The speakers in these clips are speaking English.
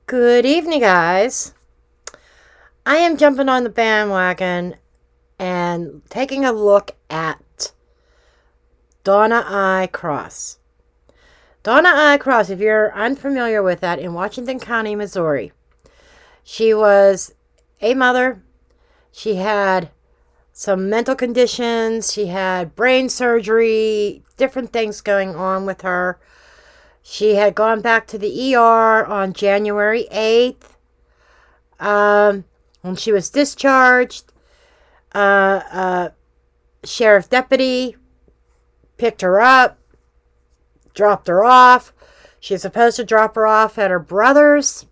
Good evening, guys. I am jumping on the bandwagon and taking a look at Donna I. Cross. Donna I. Cross, if you're unfamiliar with that, in Washington County, Missouri. She was a mother. She had some mental conditions. She had brain surgery, different things going on with her. She had gone back to the ER on January 8th. When she was discharged, sheriff deputy picked her up, dropped her off. She was supposed to drop her off at her brother's,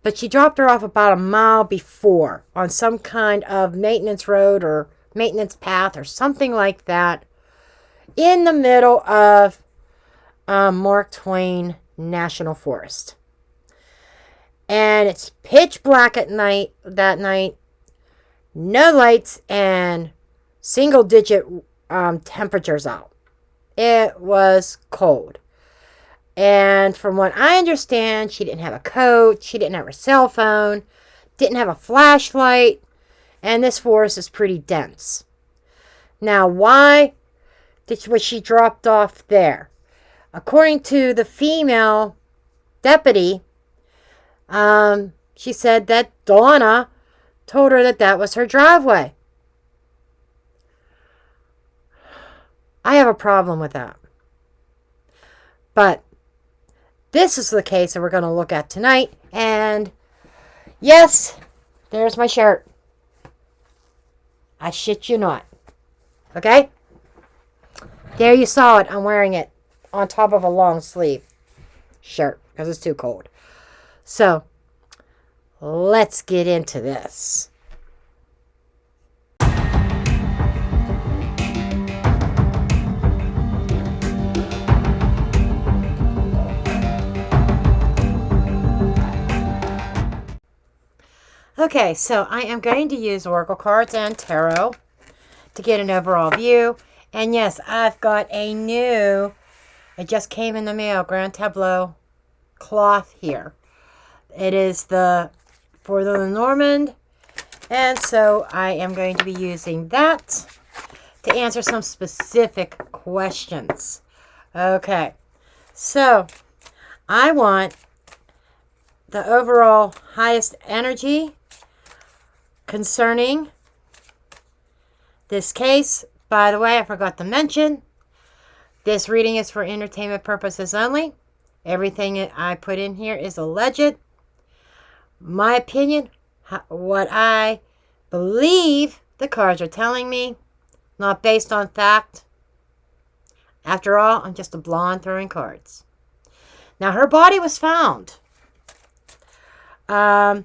but she dropped her off about a mile before on some kind of maintenance road or maintenance path or something like that in the middle of Mark Twain National Forest. And it's pitch black at night that night. No lights and single digit temperatures out. It was cold. And from what I understand, she didn't have a coat. She didn't have her cell phone. Didn't have a flashlight. And this forest is pretty dense. Now, why was she dropped off there? According to the female deputy, she said that Donna told her that that was her driveway. I have a problem with that. But this is the case that we're going to look at tonight. And yes, there's my shirt. I shit you not. Okay? There you saw it. I'm wearing it on top of a long sleeve shirt because it's too cold. So, let's get into this. Okay, so I am going to use Oracle cards and tarot to get an overall view. And yes, I've got a new, it just came in the mail, Grand Tableau cloth here. It is for the Normand, and so I am going to be using that to answer some specific questions. Okay, so I want the overall highest energy concerning this case. By the way, I forgot to mention, this reading is for entertainment purposes only. Everything I put in here is alleged. My opinion, what I believe the cards are telling me, not based on fact. After all, I'm just a blonde throwing cards. Now, her body was found. Her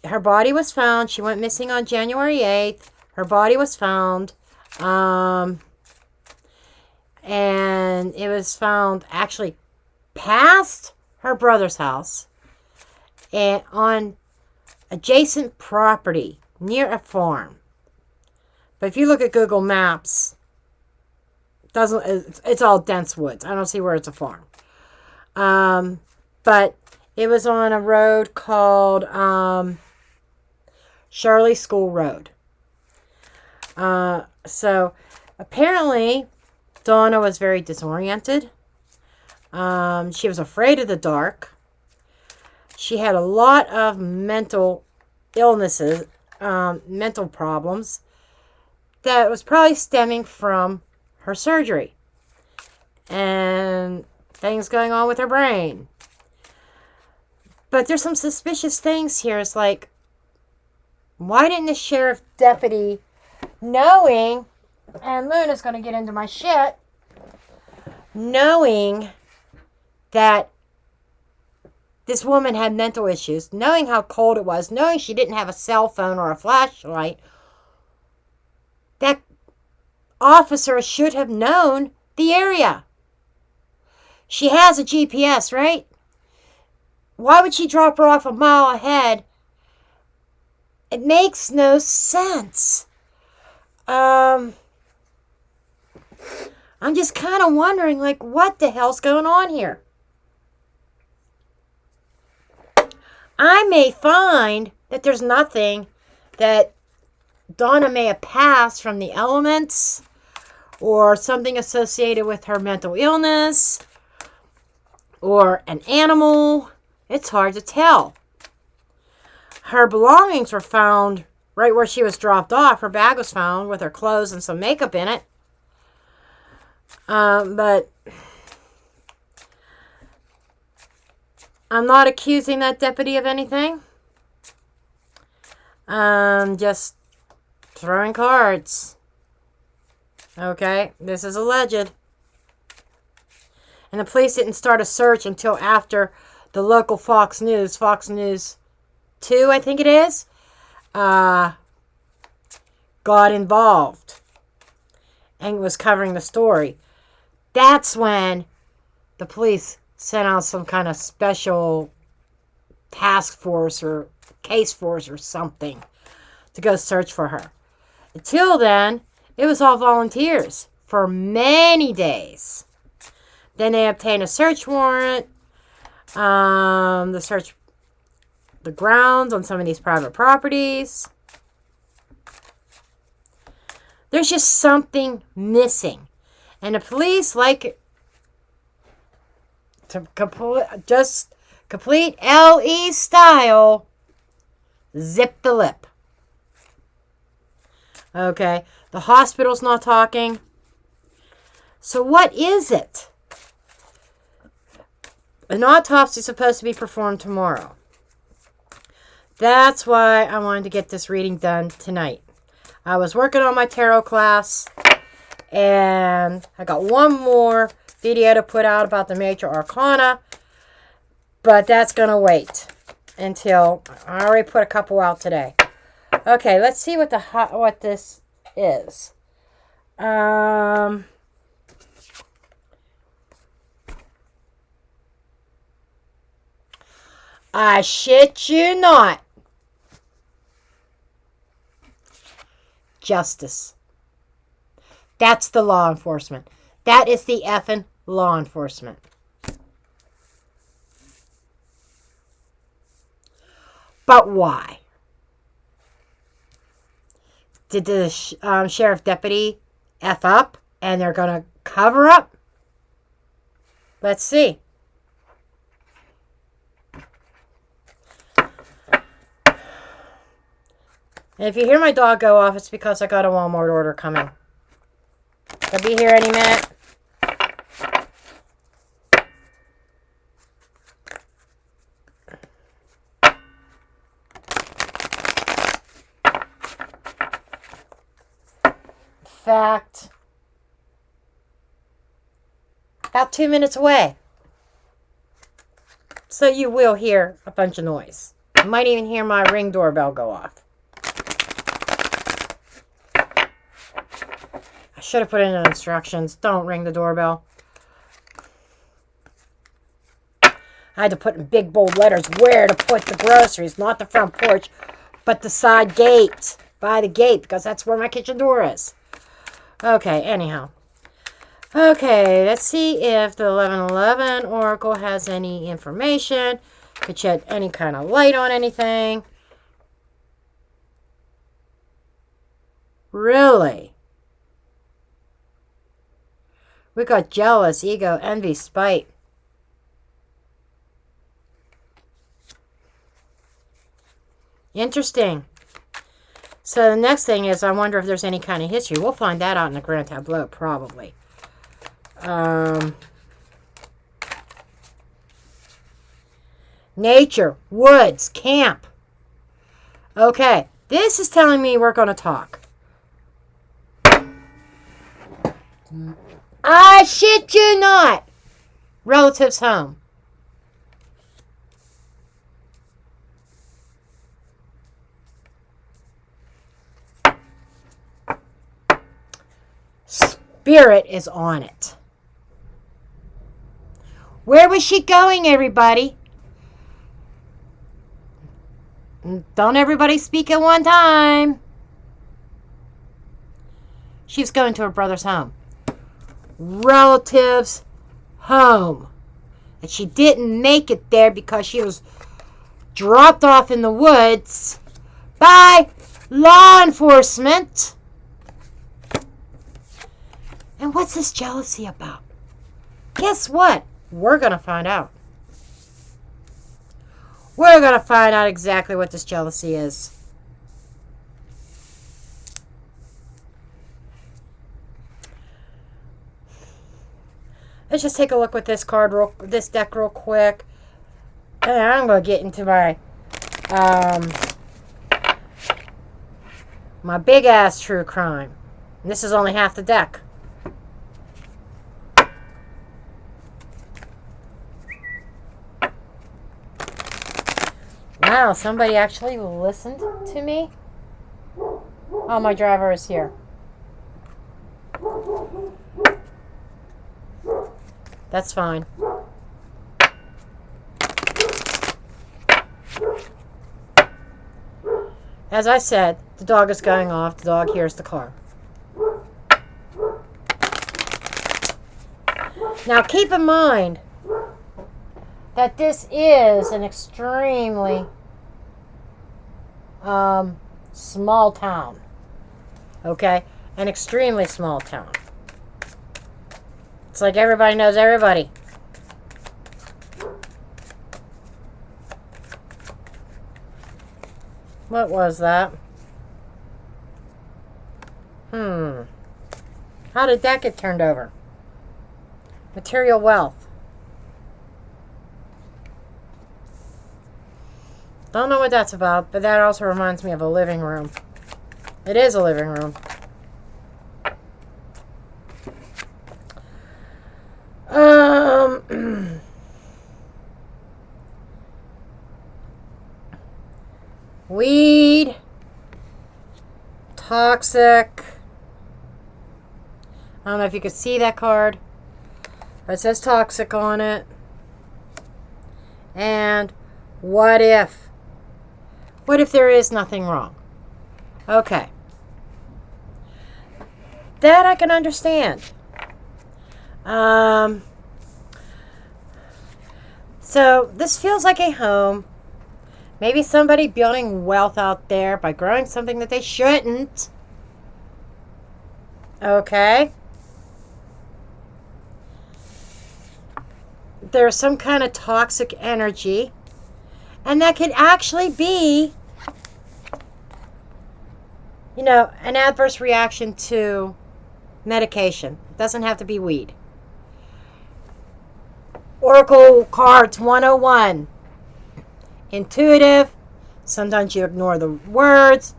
body was found. She went missing on January 8th. Her body was found. And it was found actually past her brother's house and on adjacent property near a farm. But if you look at Google Maps, it's all dense woods. I don't see where it's a farm. But it was on a road called Shirley School Road. So apparently Donna was very disoriented. She was afraid of the dark. She had a lot of mental illnesses, mental problems that was probably stemming from her surgery and things going on with her brain. But there's some suspicious things here. It's like, why didn't the sheriff deputy, knowing, and Luna's going to get into my shit, knowing that this woman had mental issues, knowing how cold it was, knowing she didn't have a cell phone or a flashlight, that officer should have known the area. She has a GPS, right? Why would she drop her off a mile ahead? It makes no sense. I'm just kind of wondering, like, what the hell's going on here? I may find that there's nothing that Donna may have passed from the elements or something associated with her mental illness or an animal. It's hard to tell. Her belongings were found right where she was dropped off. Her bag was found with her clothes and some makeup in it. But I'm not accusing that deputy of anything. Just throwing cards. Okay, this is alleged. And the police didn't start a search until after the local Fox News 2, I think it is, got involved and was covering the story. That's when the police sent out some kind of special task force or case force or something to go search for her. Until then, it was all volunteers for many days. Then they obtained a search warrant. The search the grounds on some of these private properties. There's just something missing. And the police like to complete LE style, zip the lip. Okay, the hospital's not talking. So what is it? An autopsy is supposed to be performed tomorrow. That's why I wanted to get this reading done tonight. I was working on my tarot class, and I got one more video to put out about the major arcana, but that's going to wait until I already put a couple out today. Okay, let's see what this is. I shit you not. Justice. That's the law enforcement. That is the effing law enforcement. But why? Did the sheriff deputy F up and they're going to cover up? Let's see. And if you hear my dog go off, it's because I got a Walmart order coming. I'll be here any minute. Fact. About 2 minutes away. So you will hear a bunch of noise. You might even hear my Ring doorbell go off. I should have put in the instructions. Don't ring the doorbell. I had to put in big bold letters where to put the groceries. Not the front porch, but the side gate. By the gate, because that's where my kitchen door is. Okay, anyhow. Okay, let's see if the 1111 Oracle has any information. Could shed any kind of light on anything. Really? We got jealous, ego, envy, spite. Interesting. So the next thing is, I wonder if there's any kind of history. We'll find that out in the Grand Tableau, probably. Nature, woods, camp. Okay, this is telling me we're going to talk. I shit you not. Relatives home. Spirit is on it. Where was she going, everybody? Don't everybody speak at one time. She's going to her brother's home. Relatives home. And she didn't make it there because she was dropped off in the woods by law enforcement. And what's this jealousy about? Guess what? We're going to find out. We're going to find out exactly what this jealousy is. Let's just take a look with this this deck real quick. And I'm going to get into my big ass true crime. And this is only half the deck. Wow, somebody actually listened to me? Oh, my driver is here. That's fine. As I said, the dog is going off. The dog hears the car. Now keep in mind that this is an extremely small town. Okay? An extremely small town. It's like everybody knows everybody. What was that? How did that get turned over? Material wealth. Don't know what that's about, but that also reminds me of a living room. It is a living room. Weed. Toxic. I don't know if you could see that card, but it says toxic on it. And what if? What if there is nothing wrong? Okay. That I can understand. So this feels like a home. Maybe somebody building wealth out there by growing something that they shouldn't. Okay. There's some kind of toxic energy. And that could actually be, you know, an adverse reaction to medication. It doesn't have to be weed. Oracle cards 101. Intuitive. Sometimes you ignore the words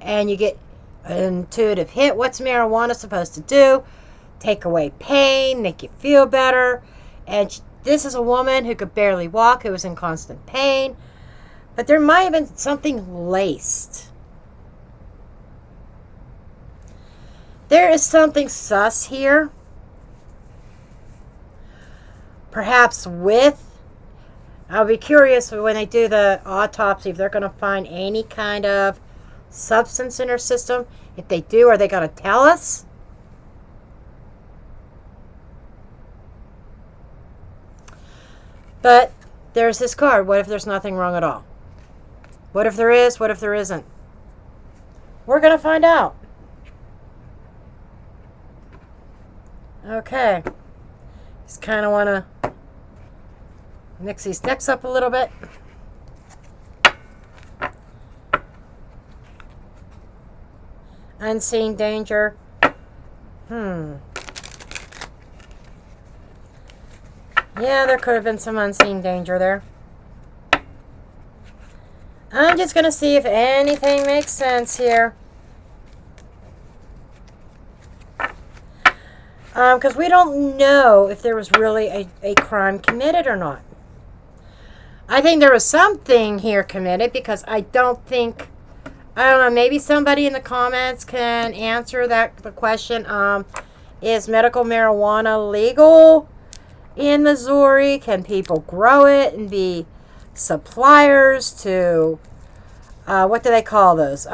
and you get an intuitive hit. What's marijuana supposed to do? Take away pain, make you feel better. And this is a woman who could barely walk, who was in constant pain. But there might have been something laced. There is something sus here. Perhaps with, I'll be curious when they do the autopsy if they're going to find any kind of substance in her system. If they do, are they going to tell us? But there's this card. What if there's nothing wrong at all? What if there is? What if there isn't? We're going to find out. Okay. Just kind of want to mix these decks up a little bit. Unseen danger. Yeah, there could have been some unseen danger there. I'm just going to see if anything makes sense here. Because we don't know if there was really a crime committed or not. I think there was something here committed because I don't think, I don't know, maybe somebody in the comments can answer the question. Is medical marijuana legal in Missouri? Can people grow it and be suppliers to, what do they call those?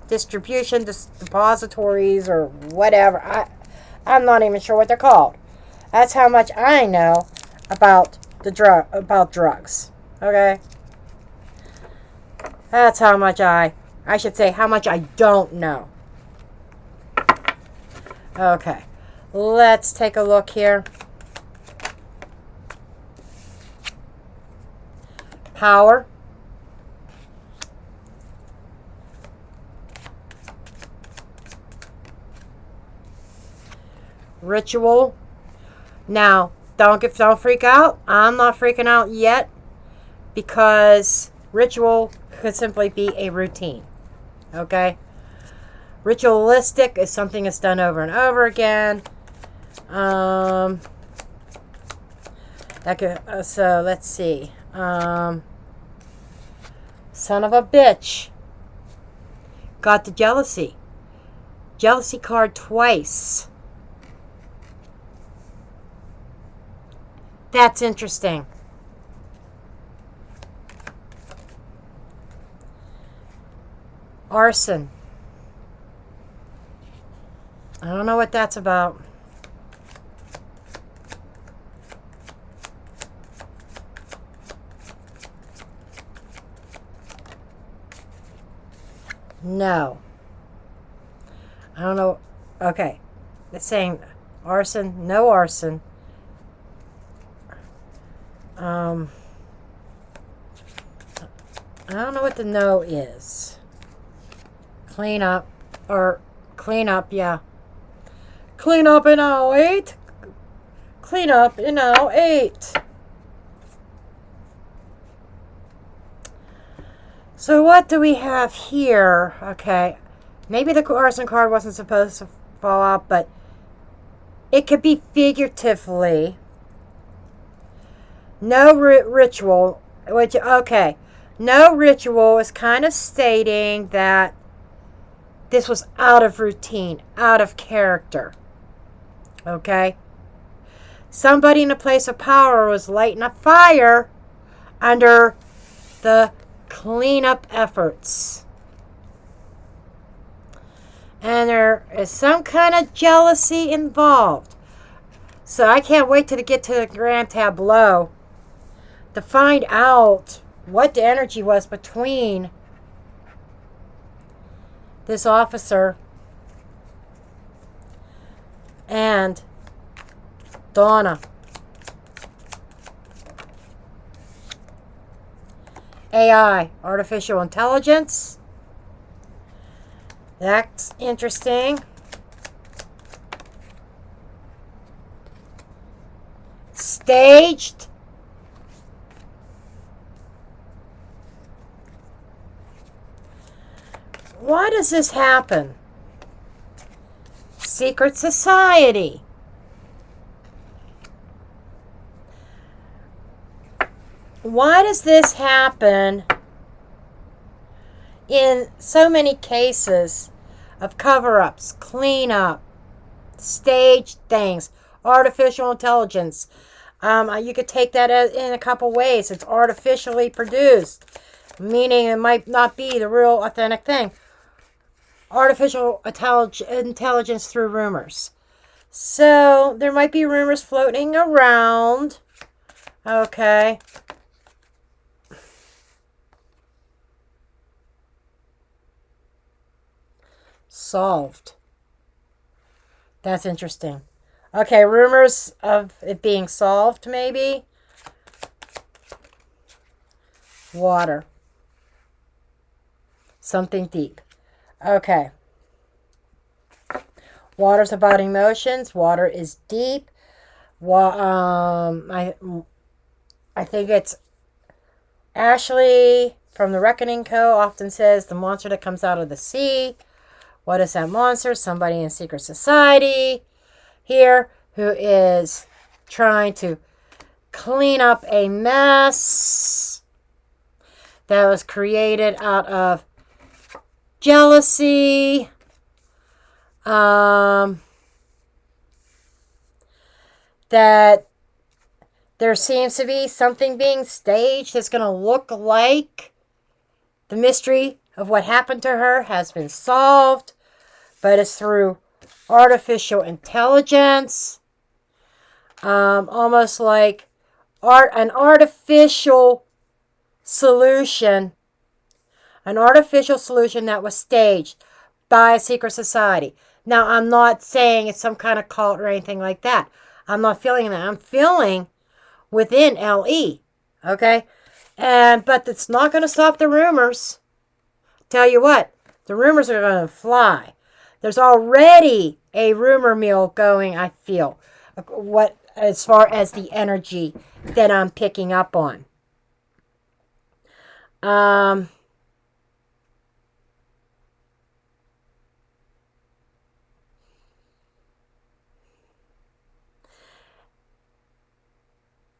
Distribution depositories or whatever. I'm not even sure what they're called. That's how much I know about drugs. Okay? That's how much I should say how much I don't know. Okay, let's take a look here. Power. Ritual. Now, don't freak out. I'm not freaking out yet because ritual could simply be a routine. Okay? Ritualistic is something that's done over and over again. That could, so let's see. Son of a bitch. Got the jealousy. Jealousy card twice. That's interesting. Arson. I don't know what that's about. No. I don't know. Okay. It's saying arson. No arson. I don't know what the no is. Clean up. Or clean up, yeah. Clean up in aisle 8. Clean up in aisle 8. So what do we have here? Okay. Maybe the arson card wasn't supposed to fall out, but it could be figuratively. No ritual. Which, okay. No ritual is kind of stating that this was out of routine, out of character. Okay? Somebody in a place of power was lighting a fire under the cleanup efforts. And there is some kind of jealousy involved. So I can't wait till to get to the grand tableau to find out what the energy was between this officer and DONNE. AI, artificial intelligence. That's interesting. Staged. Why does this happen? Secret society. Why does this happen in so many cases of cover-ups, cleanup, staged things, artificial intelligence? You could take that in a couple ways. It's artificially produced, meaning it might not be the real authentic thing. Artificial intelligence through rumors. So there might be rumors floating around. Okay. Solved. That's interesting. Okay, rumors of it being solved, maybe. Water. Something deep. Okay. Water's about emotions. Water is deep. I think it's Ashley from the Reckoning Co. often says the monster that comes out of the sea. What is that monster? Somebody in secret society here who is trying to clean up a mess that was created out of jealousy. That there seems to be something being staged that's going to look like the mystery of what happened to her has been solved, but it's through artificial intelligence. Almost like an artificial solution An artificial solution that was staged by a secret society. Now, I'm not saying it's some kind of cult or anything like that. I'm not feeling that. I'm feeling within LE. Okay? But it's not going to stop the rumors. Tell you what, the rumors are going to fly. There's already a rumor mill going, I feel, as far as the energy that I'm picking up on.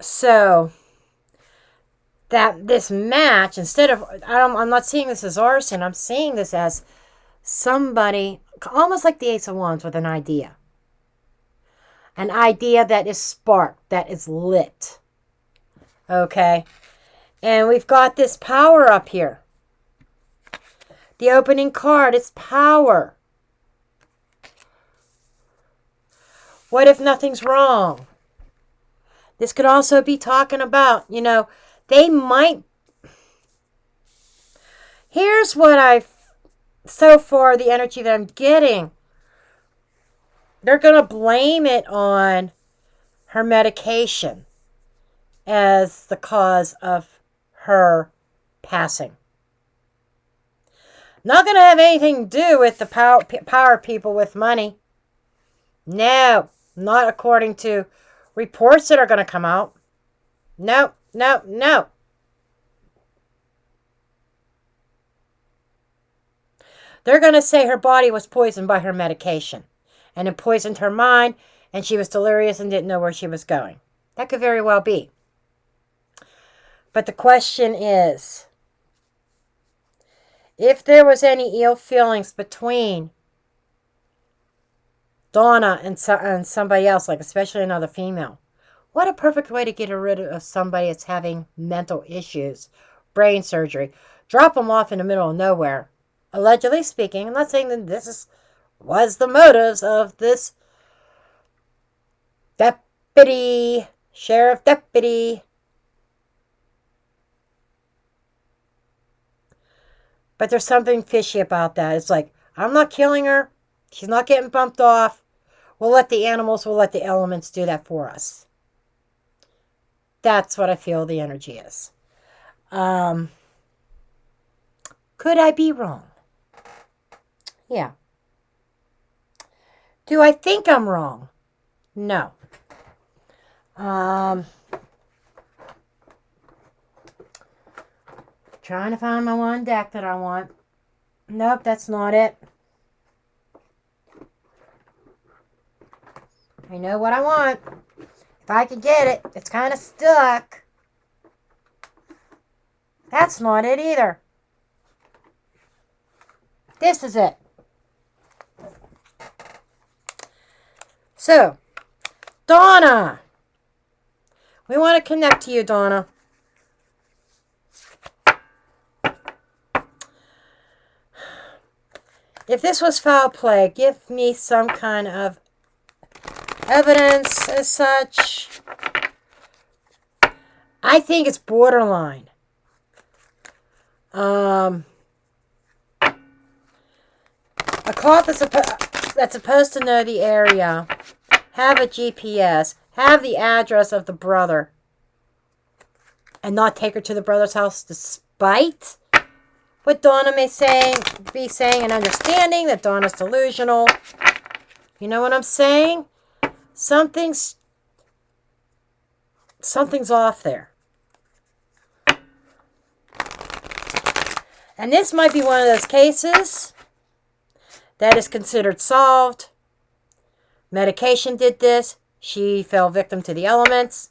So that this match, instead of, I'm not seeing this as arson, I'm seeing this as somebody, almost like the Ace of Wands, with an idea. An idea that is sparked, that is lit. Okay? And we've got this power up here. The opening card is power. What if nothing's wrong? This could also be talking about, they might... Here's what so far, the energy that I'm getting. They're going to blame it on her medication as the cause of her passing. Not going to have anything to do with the power people with money. No, not according to reports that are going to come out. No, no, no. They're going to say her body was poisoned by her medication. And it poisoned her mind, and she was delirious and didn't know where she was going. That could very well be. But the question is, if there was any ill feelings between Donna and somebody else, like especially another female, what a perfect way to get rid of somebody that's having mental issues, brain surgery. Drop them off in the middle of nowhere. Allegedly speaking, I'm not saying that this was the motives of this sheriff deputy. But there's something fishy about that. It's like, I'm not killing her. She's not getting bumped off. We'll let the elements do that for us. That's what I feel the energy is. Could I be wrong? Yeah. Do I think I'm wrong? No. Trying to find my one deck that I want. Nope, that's not it. I know what I want. If I could get it, it's kind of stuck. That's not it either. This is it. So, Donna. We want to connect to you, Donna. If this was foul play, give me some kind of evidence as such. I think it's borderline. A cult that's supposed to know the area, have a GPS, have the address of the brother, and not take her to the brother's house despite what Donna may be saying and understanding that Donna's delusional. You know what I'm saying? Something's off there. And this might be one of those cases that is considered solved. Medication did this. She fell victim to the elements.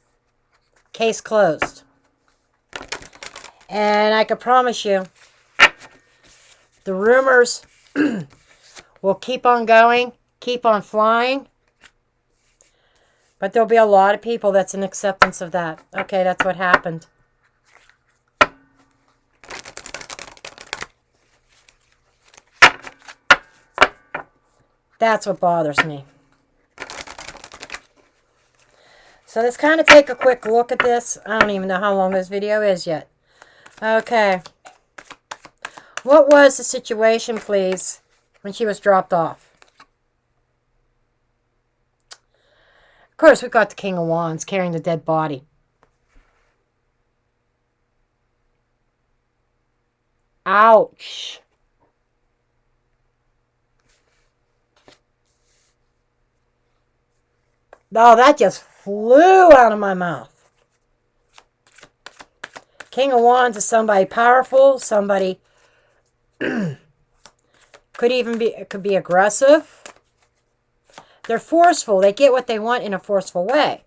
Case closed. And I can promise you, the rumors will keep on going, keep on flying. But there'll be a lot of people that's in acceptance of that. Okay, that's what happened. That's what bothers me. So let's kind of take a quick look at this. I don't even know how long this video is yet. Okay. What was the situation, please, when she was dropped off? Of course, we've got the King of Wands carrying the dead body. Ouch. Oh, that just flew out of my mouth. King of Wands is somebody powerful, somebody could be aggressive. They're forceful. They get what they want in a forceful way.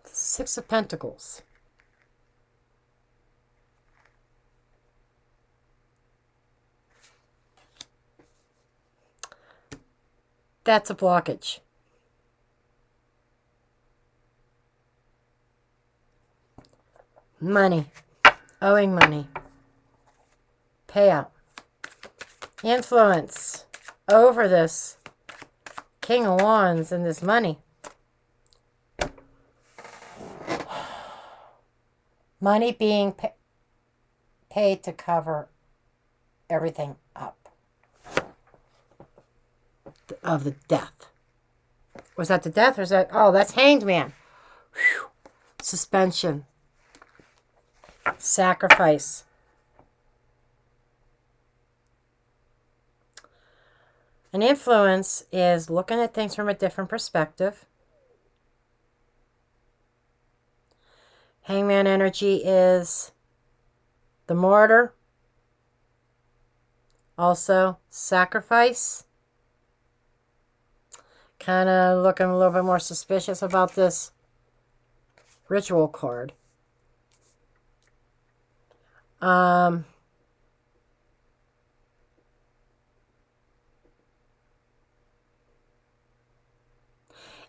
Six of Pentacles. That's a blockage. Money. Owing money. Payout. Influence over this King of Wands and this money. Money being paid to cover everything up of the death. Was that the death or is that... Oh, that's Hanged Man. Whew. Suspension. Sacrifice. An influence is looking at things from a different perspective. Hangman energy is the martyr. Also, sacrifice. Kind of looking a little bit more suspicious about this ritual card.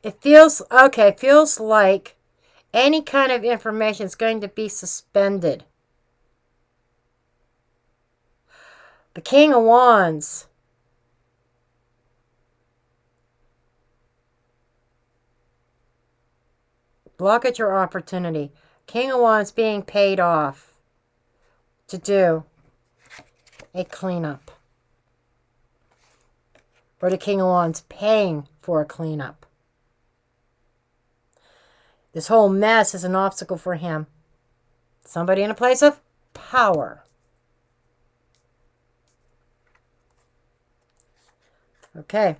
It feels like any kind of information is going to be suspended. The King of Wands. Blockage or opportunity. King of Wands being paid off to do a cleanup. Or the King of Wands paying for a cleanup. This whole mess is an obstacle for him. Somebody in a place of power. Okay.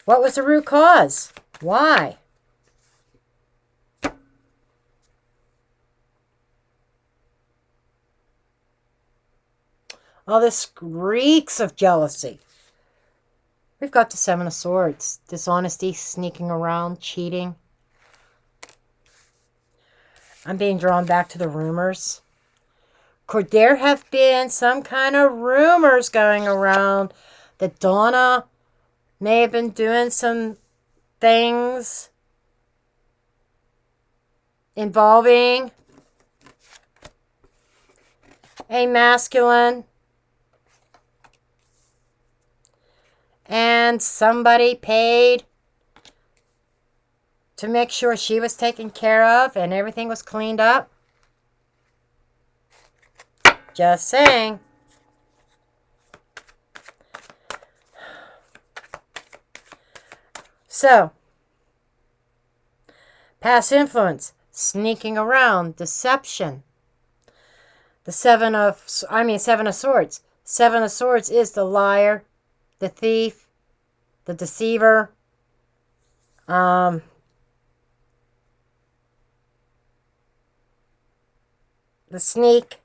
What was the root cause? Why? All this reeks of jealousy. We've got the Seven of Swords. Dishonesty, sneaking around, cheating. I'm being drawn back to the rumors. Could there have been some kind of rumors going around that Donna may have been doing some things involving a masculine and somebody paid to make sure she was taken care of and everything was cleaned up? Just saying. So, past influence, sneaking around, deception. The Seven of Swords. Seven of Swords is the liar, the thief, the deceiver, the sneak.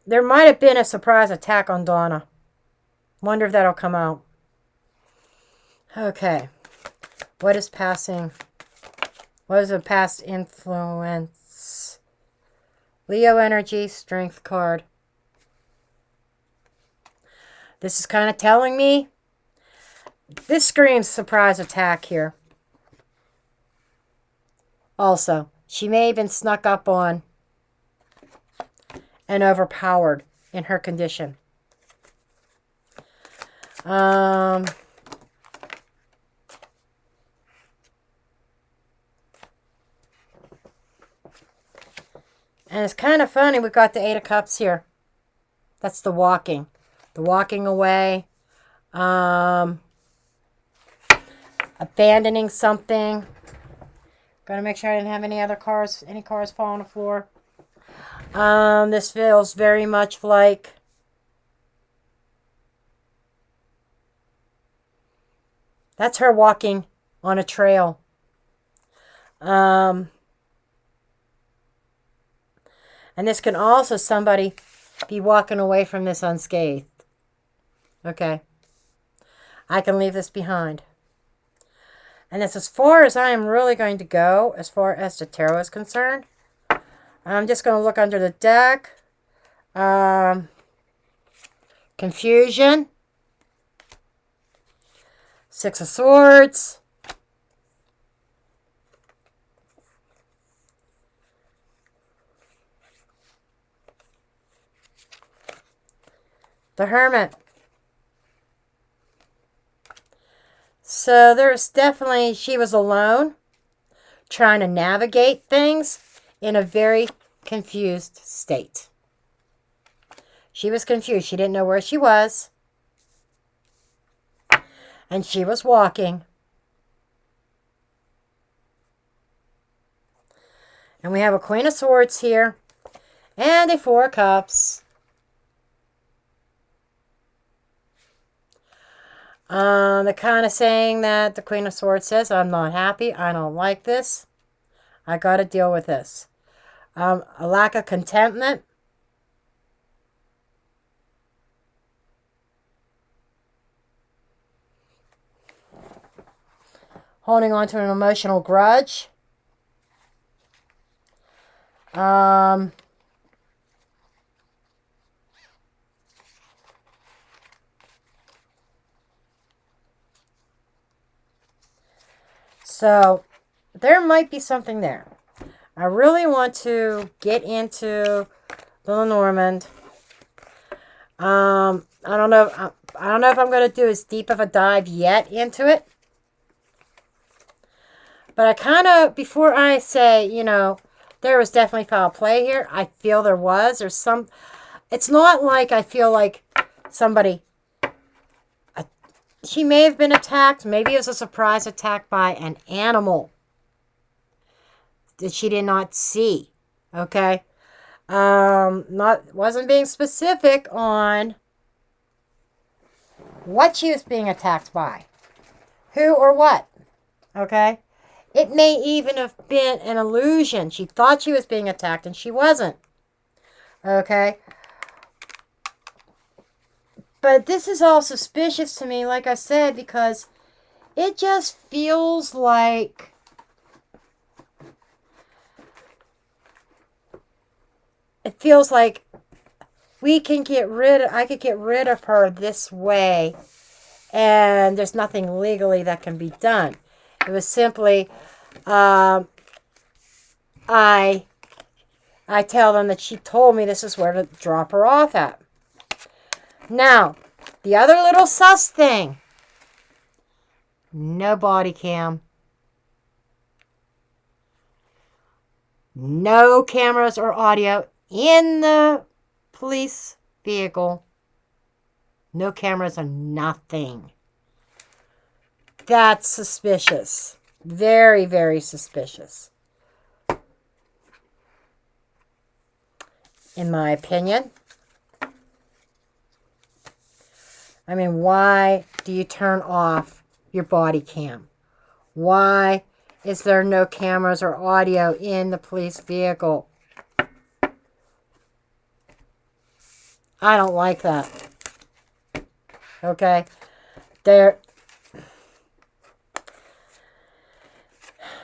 There might have been a surprise attack on Donna. Wonder if that'll come out. Okay. What is passing? What is a past influence? Leo energy, strength card. This is kind of telling me this screams surprise attack here. Also, she may have been snuck up on and overpowered in her condition. And it's kind of funny, we got the Eight of Cups here. That's the walking. The walking away. Abandoning something. Gotta make sure I didn't have any cars fall on the floor. This feels very much like that's her walking on a trail. And this can also somebody be walking away from this unscathed. Okay. I can leave this behind. And that's as far as I am really going to go as far as the tarot is concerned. I'm just going to look under the deck. Confusion. Six of Swords. The Hermit. So there's definitely, she was alone, trying to navigate things in a very confused state. She was confused. She didn't know where she was. And she was walking. And we have a Queen of Swords here. And a Four of Cups. The kind of saying that the Queen of Swords says, I'm not happy. I don't like this. I got to deal with this. A lack of contentment. Holding on to an emotional grudge. So, there might be something there. I really want to get into the Lenormand. I don't know if I'm going to do as deep of a dive yet into it. But I kind of, before I say, there was definitely foul play here, I feel there was. There's some, it's not like I feel like somebody, she may have been attacked. Maybe it was a surprise attack by an animal that she did not see. Okay. Wasn't being specific on what she was being attacked by. Who or what. Okay. It may even have been an illusion. She thought she was being attacked and she wasn't. Okay. But this is all suspicious to me, like I said, because it just feels like I could get rid of her this way, and there's nothing legally that can be done. It was simply, I tell them that she told me this is where to drop her off at. Now, the other little sus thing. No body cam. No cameras or audio in the police vehicle. No cameras or nothing. That's suspicious. Very, very suspicious. In my opinion. I mean, why do you turn off your body cam? Why is there no cameras or audio in the police vehicle? I don't like that. Okay? If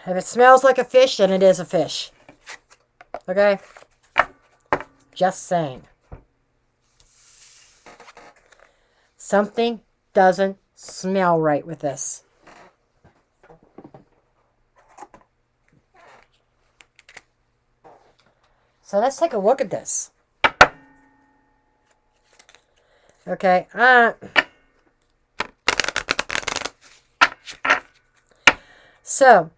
it smells like a fish, then it is a fish. Okay? Just saying. Something doesn't smell right with this. So let's take a look at this. Okay. So,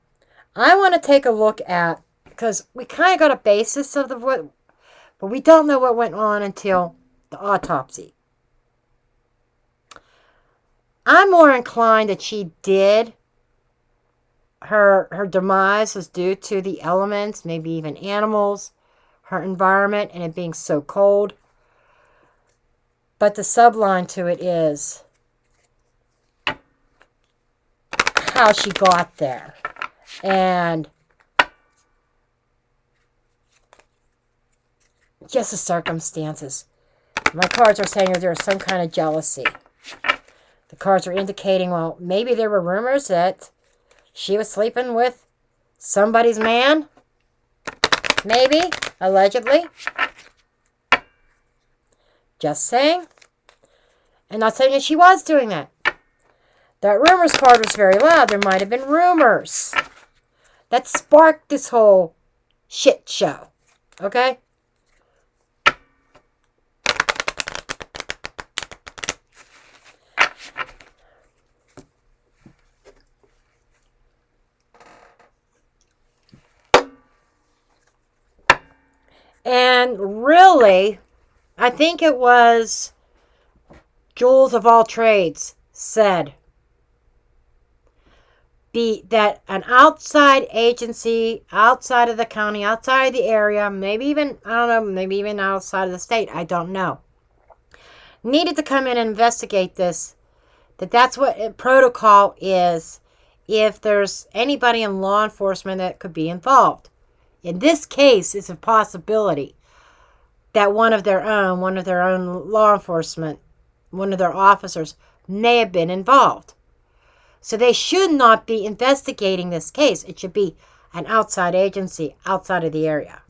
I want to take a look at, because we kind of got a basis of what, but we don't know what went on until the autopsy. I'm more inclined that she did. Her demise was due to the elements, maybe even animals, her environment, and it being so cold. But the subline to it is how she got there. And just the circumstances. My cards are saying that there was some kind of jealousy. The cards are indicating, well, maybe there were rumors that she was sleeping with somebody's man. Maybe, allegedly. Just saying. And not saying that she was doing that. That rumors card was very loud. There might have been rumors that sparked this whole shit show. Okay? And really, I think it was Jules of all trades said that an outside agency, outside of the county, outside of the area, maybe even, I don't know, maybe even outside of the state, I don't know, needed to come in and investigate this. That's what protocol is if there's anybody in law enforcement that could be involved. In this case, it's a possibility that one of their own law enforcement, one of their officers may have been involved. So they should not be investigating this case. It should be an outside agency outside of the area.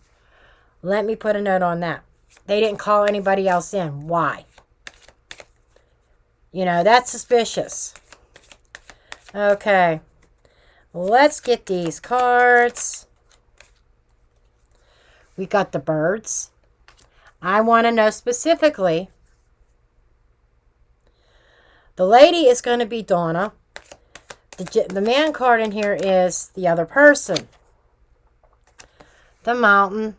Let me put a note on that. They didn't call anybody else in. Why? You know, that's suspicious. Okay. Let's get these cards. We got the birds. I want to know specifically. The lady is going to be Donna. The man card in here is the other person. The mountain.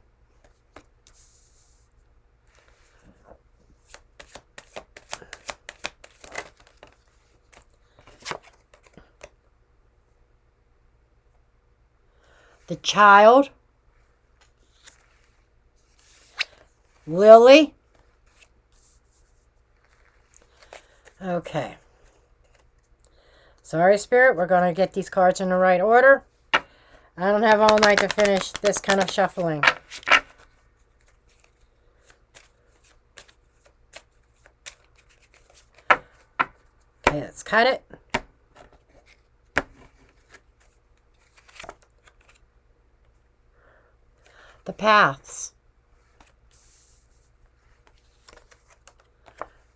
The child. Lily. Okay. Sorry, Spirit. We're going to get these cards in the right order. I don't have all night to finish this kind of shuffling. Okay, let's cut it. The paths.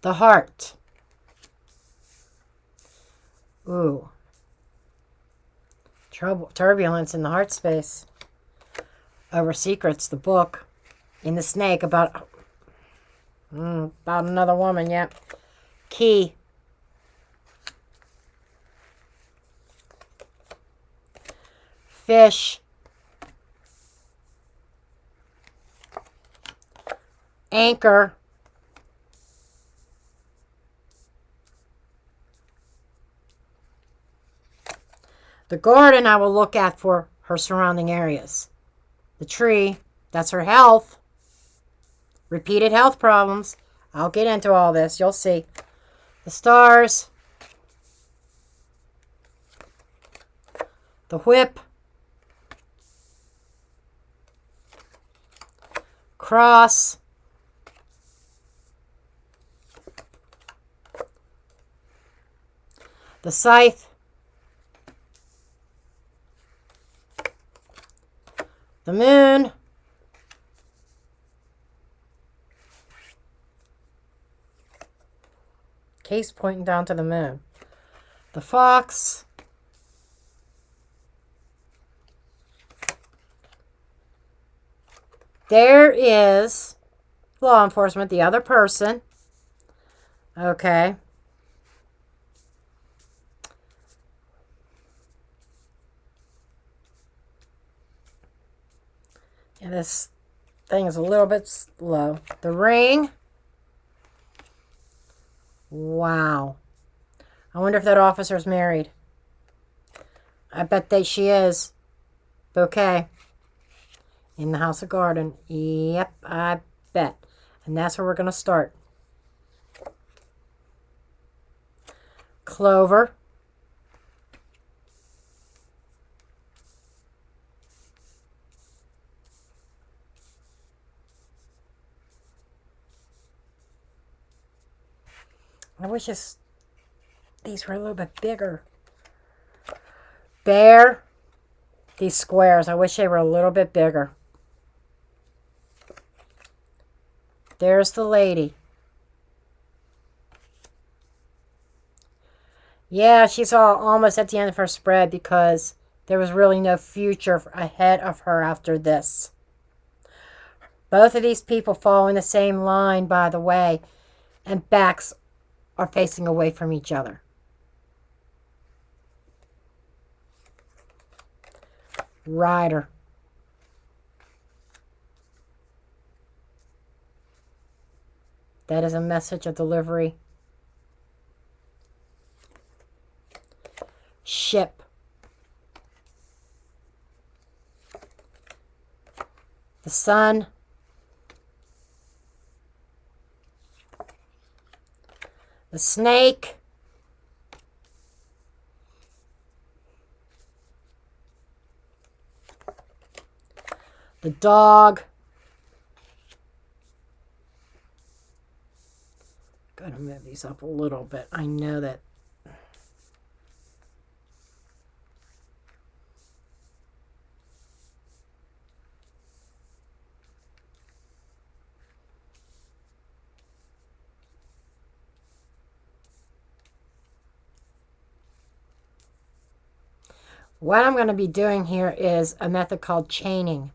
The heart. Ooh. Turbulence in the heart space. Over Secrets, the book. In the snake, about another woman, yep. Key. Fish. Anchor. The garden I will look at for her surrounding areas. The tree, that's her health. Repeated health problems. I'll get into all this. You'll see. The stars. The whip. Cross. The scythe. The moon. Case pointing down to the moon. The fox. There is law enforcement, the other person. Okay. And this thing is a little bit slow. The ring. Wow. I wonder if that officer's married. I bet that she is. Bouquet. In the House of Garden. Yep, I bet. And that's where we're going to start. Clover. I wish these were a little bit bigger. Bear. These squares. I wish they were a little bit bigger. There's the lady. Yeah, she's almost at the end of her spread because there was really no future ahead of her after this. Both of these people fall in the same line, by the way, and backs are facing away from each other. Rider. That is a message of delivery. Ship. The sun. The snake. The dog. Gotta move these up a little bit. I know that. What I'm going to be doing here is a method called chaining.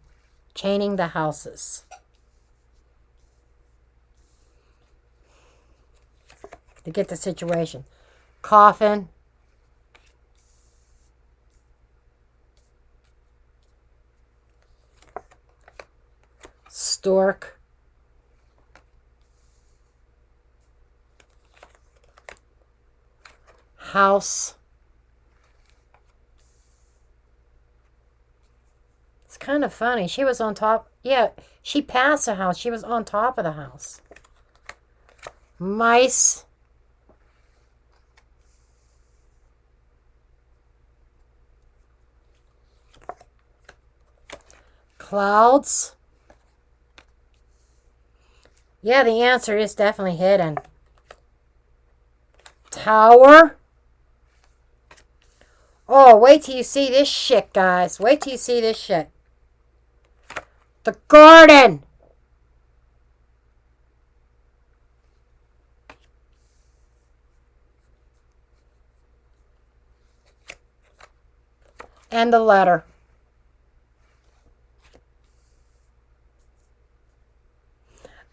Chaining the houses. To get the situation. Coffin. Stork. House. It's kind of funny. She was on top. Yeah, she passed the house. She was on top of the house. Mice. Clouds. Yeah, the answer is definitely hidden. Tower. Oh, wait till you see this shit, guys. Wait till you see this shit. The garden. And the letter.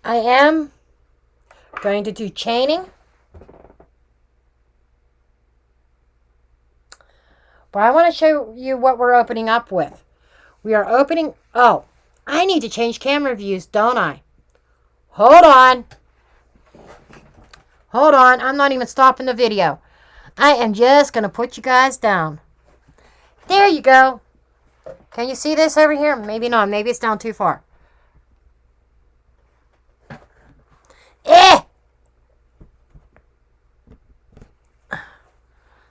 I am going to do chaining. But I want to show you what we're opening up with. We are opening... Oh, I need to change camera views, don't I? Hold on. Hold on. I'm not even stopping the video. I am just going to put you guys down. There you go. Can you see this over here? Maybe not. Maybe it's down too far. Eh!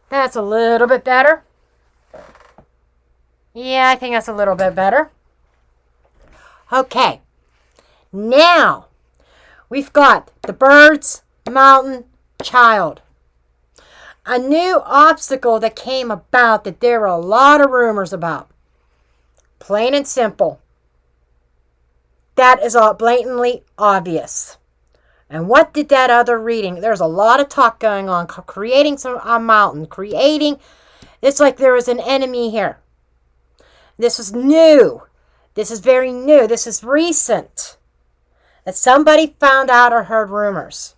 That's a little bit better. Yeah, I think that's a little bit better. Okay. Now, we've got the birds, mountain, child. A new obstacle that came about that there were a lot of rumors about. Plain and simple. That is all blatantly obvious. And what did that other reading? There's a lot of talk going on. Creating a mountain. It's like there was an enemy here. This was new. This is very new. This is recent. That somebody found out or heard rumors.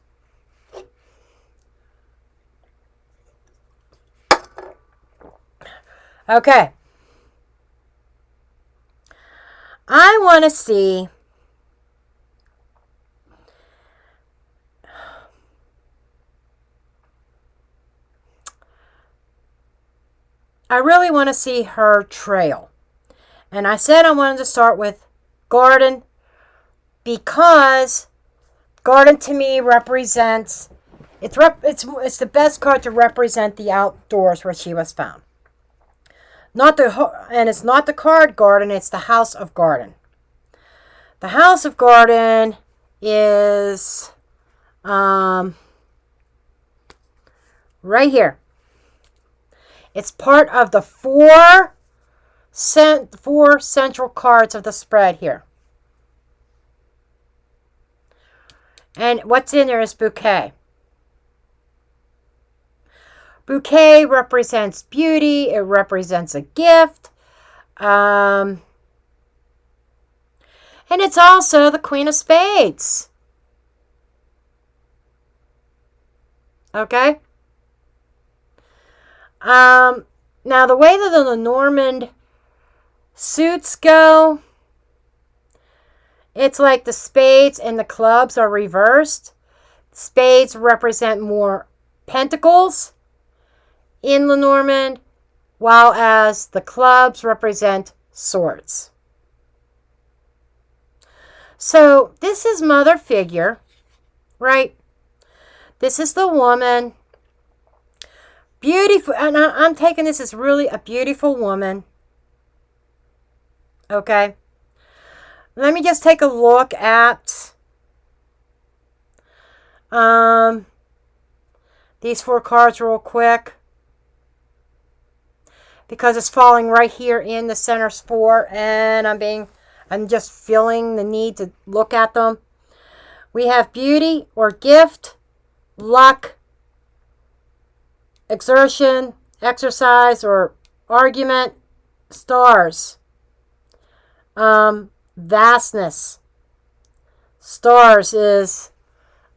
Okay. I want to see I really want to see her trail. And I said I wanted to start with garden because garden to me represents it's the best card to represent the outdoors where she was found. It's not the card garden, it's the house of garden. The house of garden is right here. It's part of the four central cards of the spread here. And what's in there is bouquet. Bouquet represents beauty. It represents a gift. And it's also the Queen of Spades. Okay? Now, the way that the Lenormand suits go, it's like the spades and the clubs are reversed. Spades represent more pentacles in Lenormand, while as the clubs represent swords. So this is mother figure, right? This is the woman. Beautiful, and I'm taking this as really a beautiful woman. Okay. Let me just take a look at these four cards real quick, because it's falling right here in the center four, and I'm just feeling the need to look at them. We have beauty or gift, luck, exertion, exercise or argument, stars, vastness. Stars is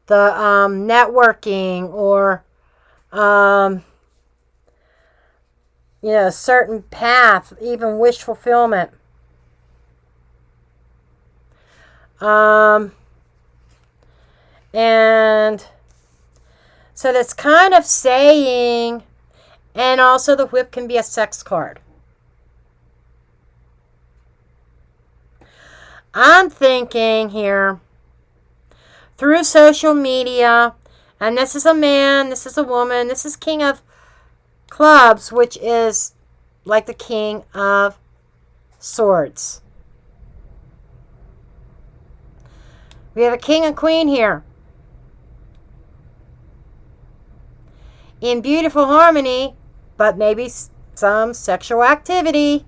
the networking or a certain path, even wish fulfillment. And so that's kind of saying, and also the whip can be a sex card. I'm thinking here, through social media, and this is a man, this is a woman, this is King of Clubs, which is like the King of Swords. We have a king and queen here. In beautiful harmony, but maybe some sexual activity.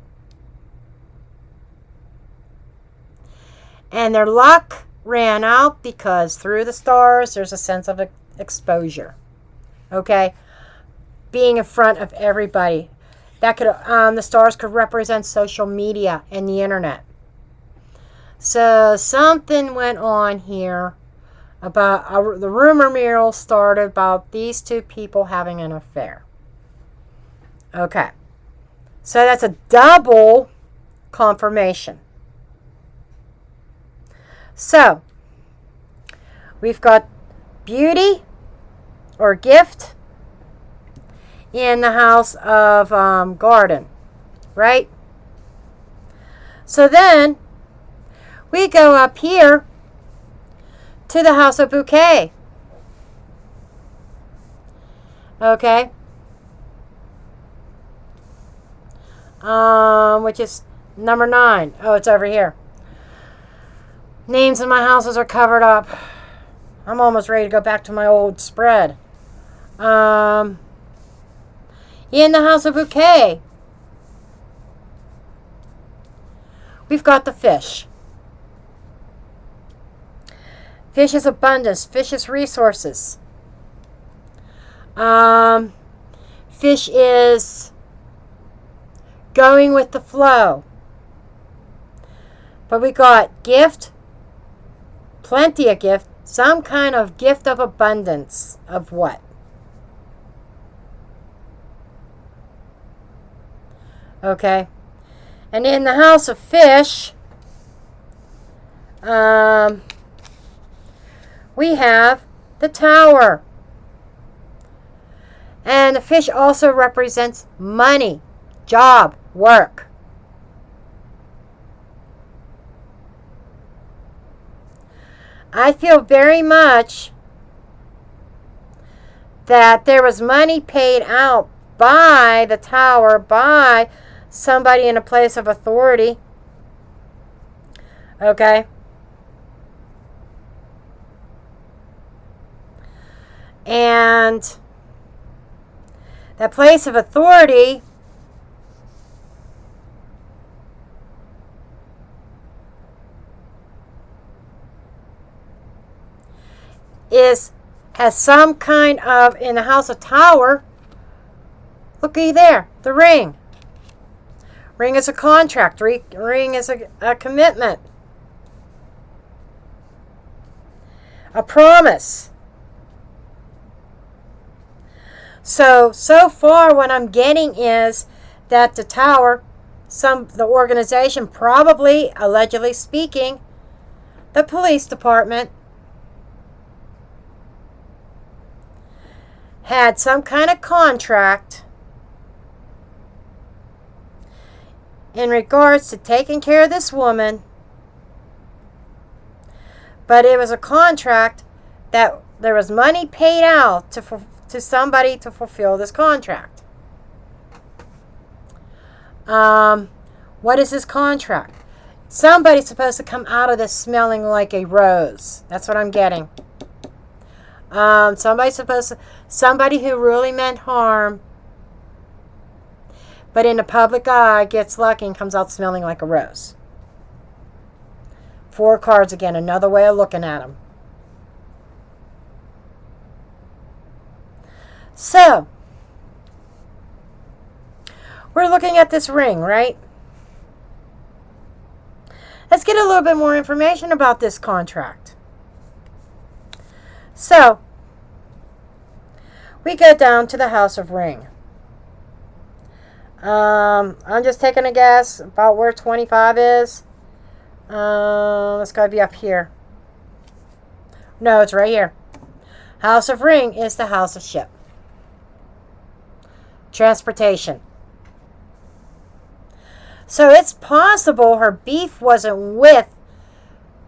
And their luck ran out because through the stars, there's a sense of exposure. Okay? Being in front of everybody. That could the stars could represent social media and the internet. So something went on here about the rumor mill started about these two people having an affair. Okay. So that's a double confirmation. So we've got beauty or gift in the house of garden, right? So then we go up here to the house of bouquet. Okay. Which is number 9. Oh, it's over here. Names in my houses are covered up. I'm almost ready to go back to my old spread. In the house of bouquet, we've got the fish. Fish is abundance. Fish is resources. Fish is going with the flow. But we got gift, plenty of gift, some kind of gift of abundance of what? Okay. And in the house of fish, we have the tower. And the fish also represents money, job, work. I feel very much that there was money paid out by the tower, by somebody in a place of authority. Okay? And that place of authority has some kind of, in the house of tower, looky there, the ring. Ring is a contract. Ring is a commitment. A promise. So far what I'm getting is that the tower, the organization, probably, allegedly speaking, the police department, had some kind of contract in regards to taking care of this woman, but it was a contract that there was money paid out to somebody to fulfill this contract. What is this contract? Somebody's supposed to come out of this smelling like a rose. That's what I'm getting. Somebody who really meant harm, but in the public eye gets lucky and comes out smelling like a rose. 4 cards again, another way of looking at them. So, we're looking at this ring, right? Let's get a little bit more information about this contract. So, we go down to the house of ring. I'm just taking a guess about where 25 is. It's got to be up here. No, it's right here. House of ring is the house of ship. Transportation. So it's possible her beef wasn't with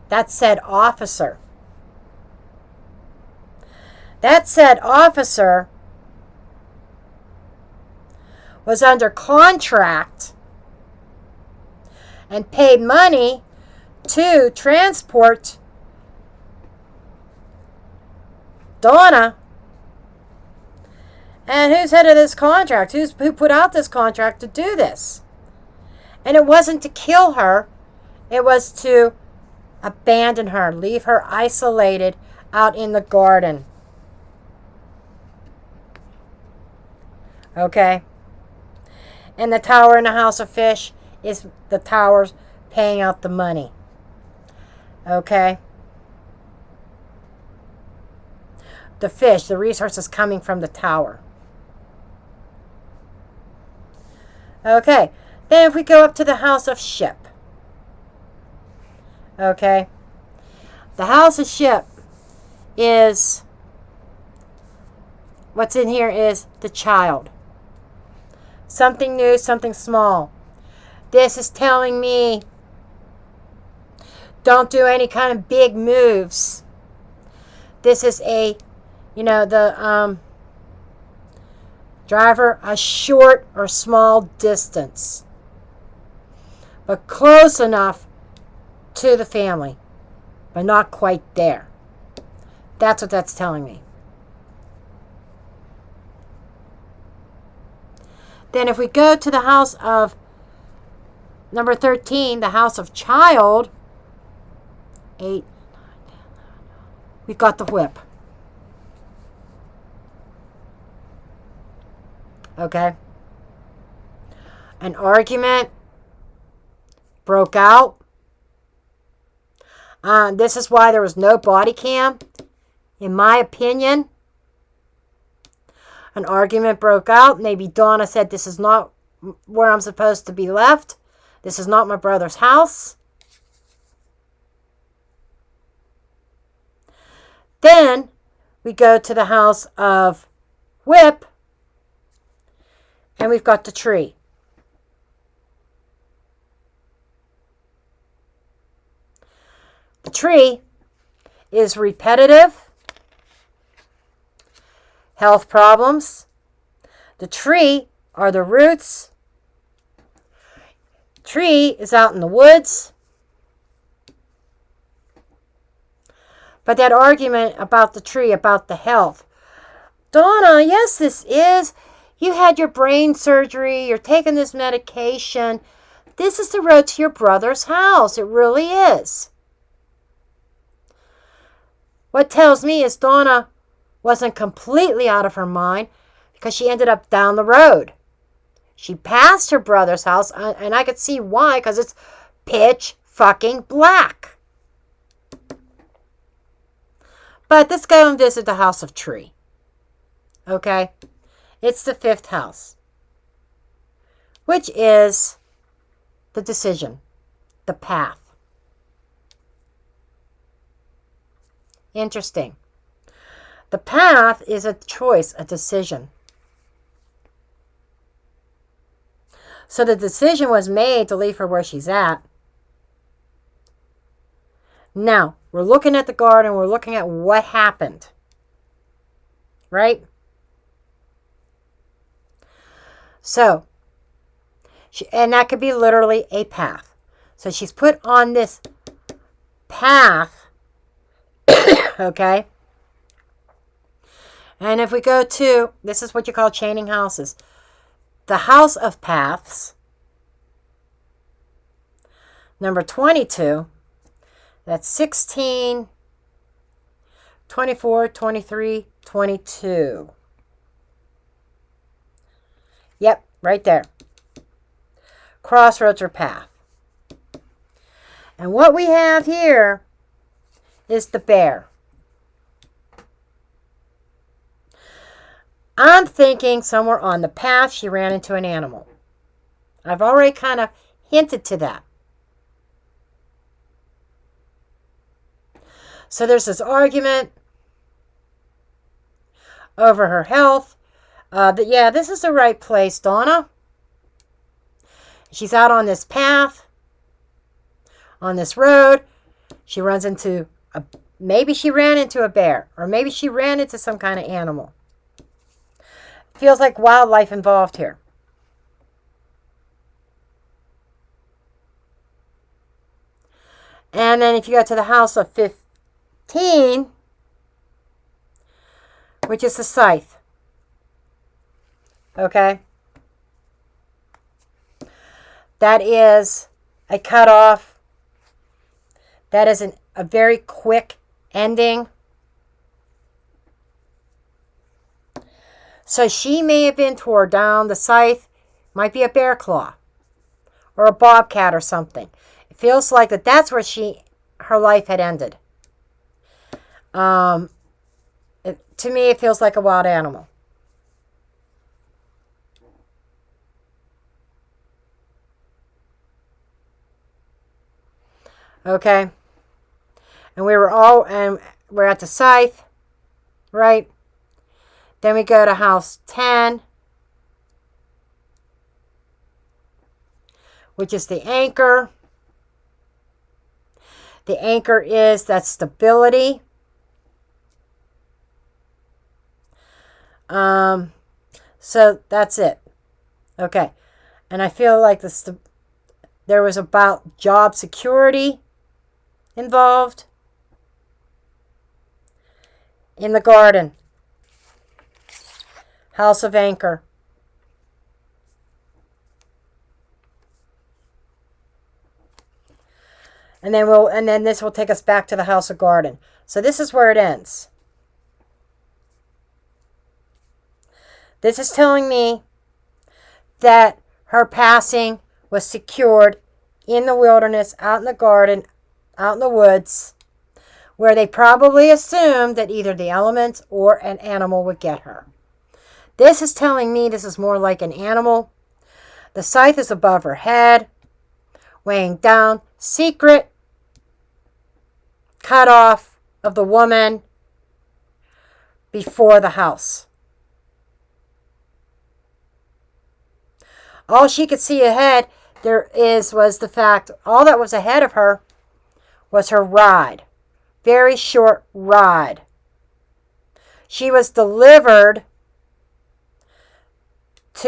that said officer. That said officer was under contract and paid money to transport DONNE. And who's head of this contract? Who put out this contract to do this? And it wasn't to kill her. It was to abandon her, leave her isolated out in the garden. Okay? And the tower in the house of fish is the tower's paying out the money. Okay? The fish, the resources coming from the tower. Okay. Then if we go up to the house of ship. Okay. The house of ship is, what's in here is the child. Something new, something small. This is telling me don't do any kind of big moves. This is the driver a short or small distance, but close enough to the family, but not quite there. That's what that's telling me. Then if we go to the house of number 13, the house of child, 8, 9, 10, 11, we've got the whip. Okay? An argument broke out. This is why there was no body cam, in my opinion. An argument broke out. Maybe DONNE said, this is not where I'm supposed to be left. This is not my brother's house. Then we go to the house of Whip, and we've got the tree. The tree is repetitive, health problems. The tree are the roots. Tree is out in the woods. But that argument about the tree, about the health. Donna, yes, this is. You had your brain surgery. You're taking this medication. This is the road to your brother's house. It really is. What tells me is Donna wasn't completely out of her mind because she ended up down the road. She passed her brother's house, and I could see why, because it's pitch fucking black. But let's go and visit the house of Tree. Okay? It's the 5th house, which is the decision, the path. Interesting. The path is a choice, a decision. So the decision was made to leave her where she's at. Now, we're looking at the garden. We're looking at what happened. Right? So, and that could be literally a path. So she's put on this path. Okay? And if we go to, this is what you call chaining houses. The house of paths. Number 22. That's 16, 24, 23, 22. Yep, right there. Crossroads or path. And what we have here is the bear. I'm thinking somewhere on the path she ran into an animal. I've already kind of hinted to that. So there's this argument over her health. Yeah, this is the right place, Donna. She's out on this path, on this road. She runs into maybe she ran into a bear, or maybe she ran into some kind of animal. Feels like wildlife involved here. And then if you go to the house of 15, which is the scythe. Okay? That is a cutoff. That is a very quick ending. So she may have been tore down. The scythe might be a bear claw or a bobcat or something. It feels like that's where her life had ended. To me, it feels like a wild animal. Okay? And we're at the scythe, right? Then we go to house 10, which is the anchor. The anchor is that stability. So that's it. Okay. And I feel like there was about job security involved in the garden. House of Anchor. And then this will take us back to the House of Garden. So this is where it ends. This is telling me that her passing was secured in the wilderness, out in the garden, out in the woods, where they probably assumed that either the elements or an animal would get her. This is telling me this is more like an animal. The scythe is above her head, weighing down. Secret cutoff of the woman before the house. All she could see ahead was the fact, all that was ahead of her was her ride. Very short ride. She was delivered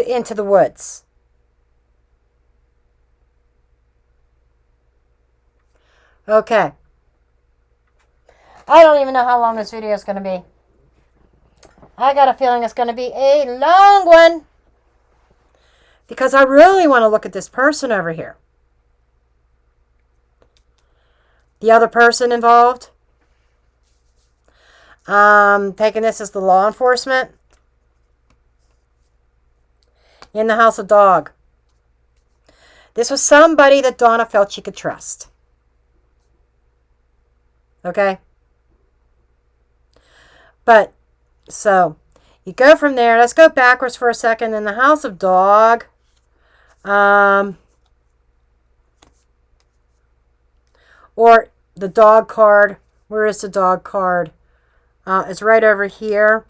into the woods. Okay. I don't even know how long this video is going to be. I got a feeling it's going to be a long one. Because I really want to look at this person over here. The other person involved. Taking this as the law enforcement. In the house of dog. This was somebody that Donna felt she could trust. Okay? But, so, you go from there. Let's go backwards for a second. In the house of dog. Or the dog card. Where is the dog card? It's right over here.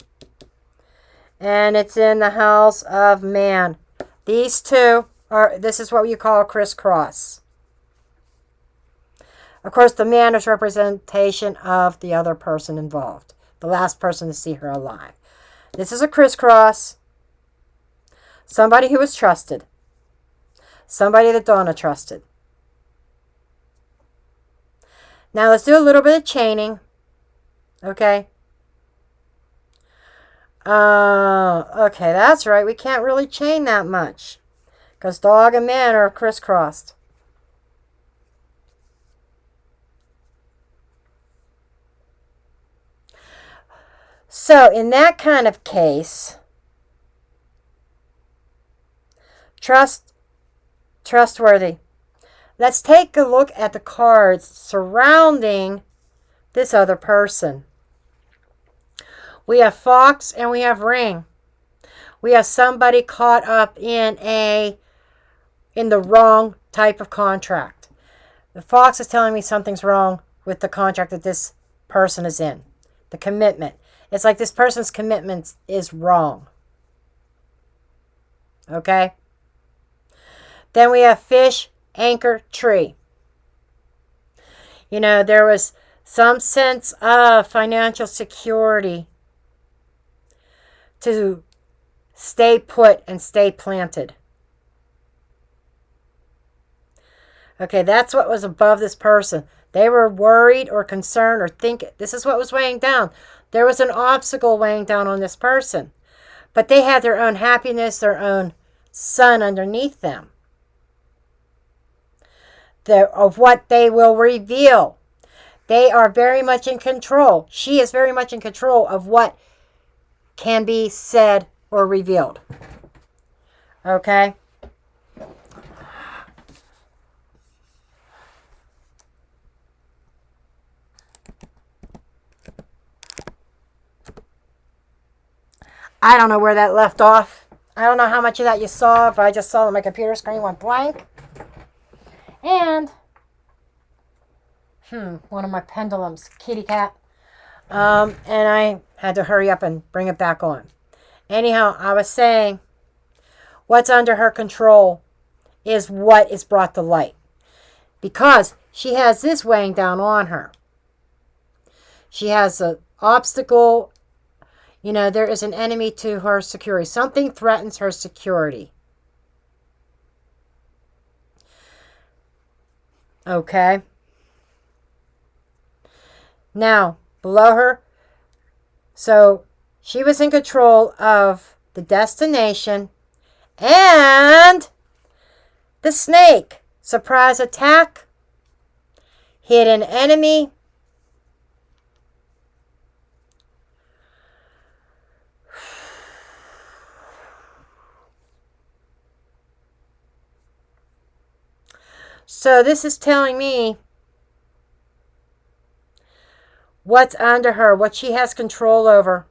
And it's in the house of man. These two are, this is what you call a crisscross. Of course, the man is representation of the other person involved. The last person to see her alive. This is a crisscross. Somebody who was trusted. Somebody that Donna trusted. Now let's do a little bit of chaining. Okay. Okay, that's right. We can't really chain that much. Because dog and man are crisscrossed. So, in that kind of case, trustworthy. Let's take a look at the cards surrounding this other person. We have fox and we have ring. We have somebody caught up in the wrong type of contract. The fox is telling me something's wrong with the contract that this person is in. The commitment. It's like this person's commitment is wrong. Okay? Then we have fish, anchor, tree. You know, there was some sense of financial security to stay put and stay planted. Okay, that's what was above this person. They were worried or concerned or think this is what was weighing down. There was an obstacle weighing down on this person. But they had their own happiness, their own sun underneath them. Of what they will reveal. They are very much in control. She is very much in control of what can be said or revealed. Okay? I don't know where that left off. I don't know how much of that you saw, but I just saw that my computer screen went blank. And, one of my pendulums, kitty cat. And I had to hurry up and bring it back on. Anyhow, I was saying, what's under her control is what is brought to light. Because she has this weighing down on her. She has an obstacle. You know, there is an enemy to her security. Something threatens her security. Okay. Now, below her, so she was in control of the destination and the snake. Surprise attack. Hidden enemy. So this is telling me what's under her, what she has control over.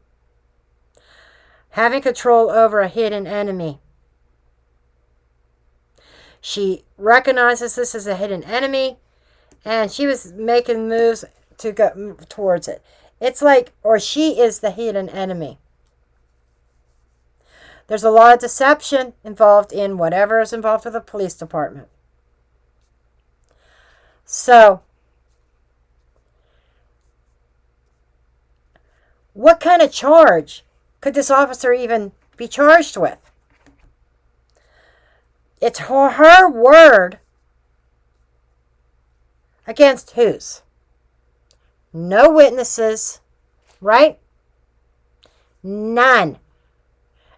Having control over a hidden enemy. She recognizes this as a hidden enemy, and she was making moves to go towards it. It's like, or she is the hidden enemy. There's a lot of deception involved in whatever is involved with the police department. So, what kind of charge could this officer even be charged with? It's her word against whose? No witnesses, right? None.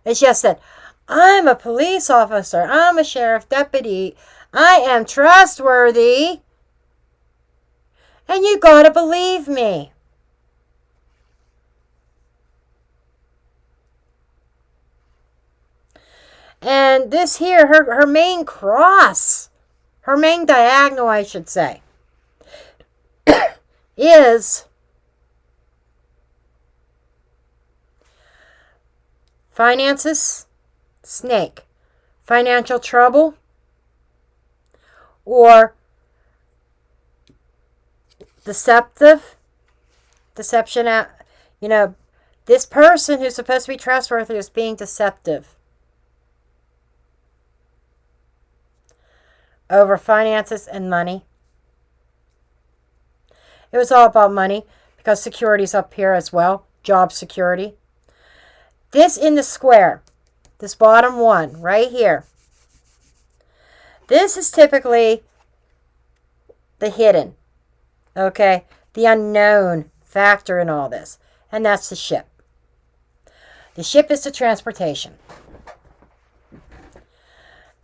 It's just that I'm a police officer. I'm a sheriff deputy. I am trustworthy. And you gotta believe me. And this here, her main cross, her main diagonal, I should say, is finances, snake, financial trouble, or deception. This person who's supposed to be trustworthy is being deceptive over finances and money. It was all about money because security's up here as well, job security. This in the square, this bottom one right here, this is typically the hidden, okay, the unknown factor in all this, and that's the ship. The ship is the transportation.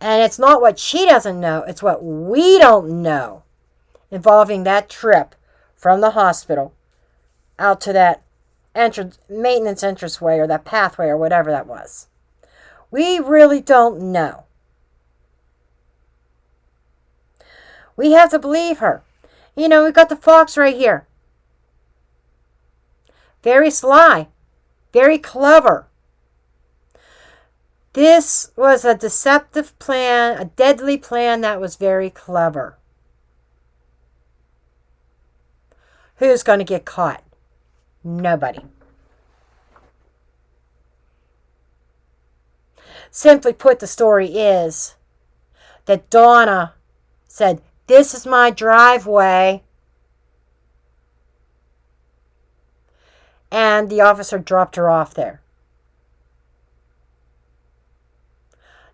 And it's not what she doesn't know, it's what we don't know involving that trip from the hospital out to that maintenance entranceway or that pathway or whatever that was. We really don't know. We have to believe her. We've got the fox right here. Very sly. Very clever. This was a deceptive plan, a deadly plan that was very clever. Who's going to get caught? Nobody. Simply put, the story is that Donna said, "This is my driveway." And the officer dropped her off there.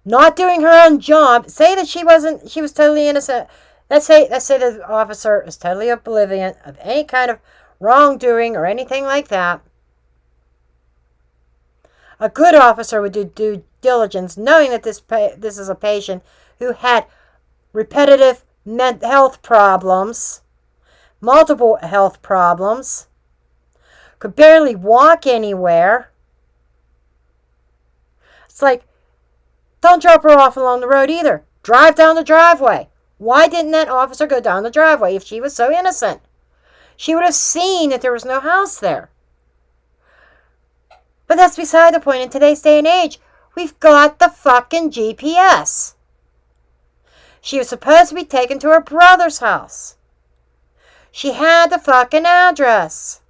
Not doing her own job. Say that she was totally innocent. Let's say the officer is totally oblivious of any kind of wrongdoing or anything like that. A good officer would do due diligence, knowing that this is a patient who had repetitive health problems, multiple health problems, could barely walk anywhere. It's like, don't drop her off along the road either. Drive down the driveway. Why didn't that officer go down the driveway if she was so innocent? She would have seen that there was no house there. But that's beside the point in today's day and age. We've got the fucking GPS. She was supposed to be taken to her brother's house. She had the fucking address.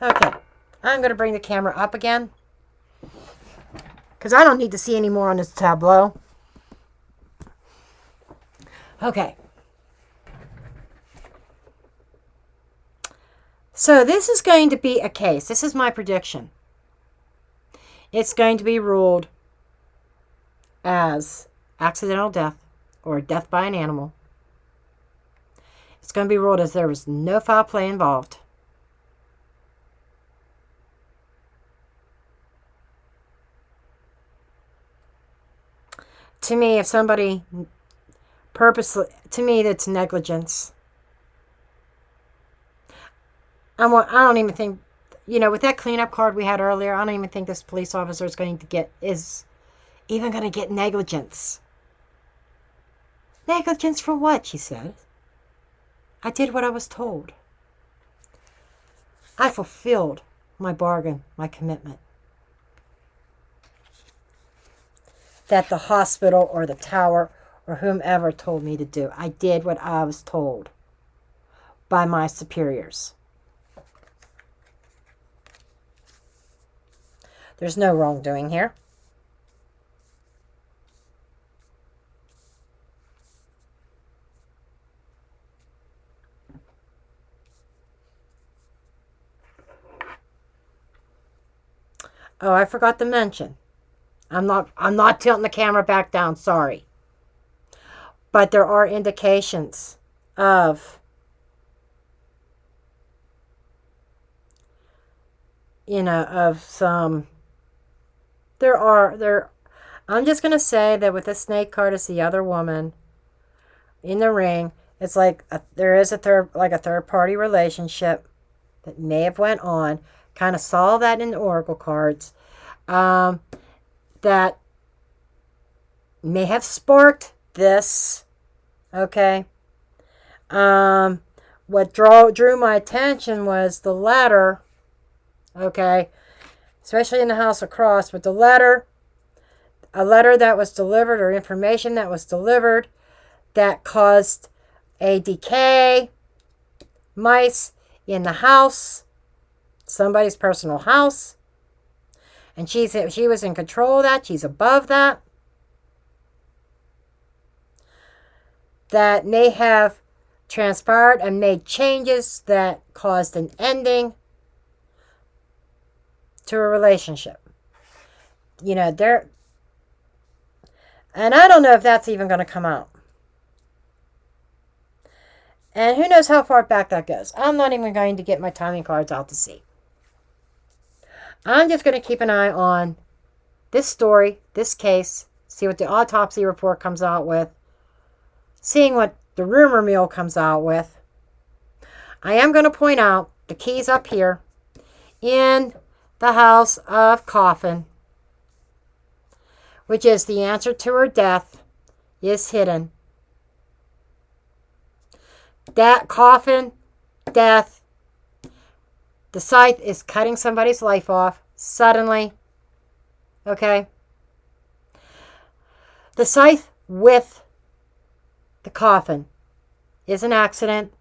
Okay, I'm going to bring the camera up again, because I don't need to see any more on this tableau. Okay. So this is going to be a case. This is my prediction. It's going to be ruled as accidental death or death by an animal. It's going to be ruled as there was no foul play involved. To me, if somebody purposely, to me, that's negligence. I don't even think, with that cleanup card we had earlier, I don't even think this police officer is even going to get negligence. Negligence for what, she said. I did what I was told. I fulfilled my bargain, my commitment. that the hospital or the tower or whomever told me to do. I did what I was told by my superiors. There's no wrongdoing here. Oh, I forgot to mention. I'm not tilting the camera back down, sorry. But there are indications of, of some, I'm just going to say that with the snake card as the other woman in the ring, it's like there is a third party relationship that may have went on. Kind of saw that in the oracle cards. That may have sparked this. Okay. What drew my attention was the letter. Okay. Especially in the House of Cross. But the letter, a letter that was delivered or information that was delivered that caused a decay, mice in the house, somebody's personal house. And she was in control of that. She's above that. That may have transpired and made changes that caused an ending to a relationship. And I don't know if that's even going to come out. And who knows how far back that goes. I'm not even going to get my timing cards out to see. I'm just going to keep an eye on this story, this case, see what the autopsy report comes out with, seeing what the rumor mill comes out with. I am going to point out the keys up here in the House of Coffin, which is the answer to her death, is hidden. That coffin, death, the scythe is cutting somebody's life off suddenly. Okay? The scythe with the coffin is an accident.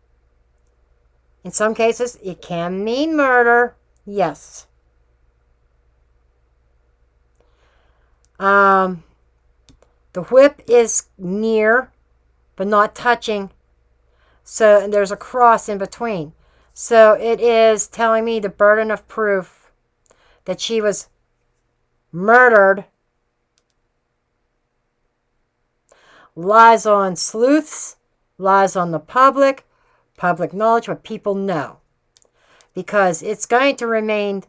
In some cases, it can mean murder. Yes. The whip is near, but not touching. So and there's a cross in between. So it is telling me the burden of proof that she was murdered lies on sleuths, lies on the public knowledge, what people know. Because it's going to remain,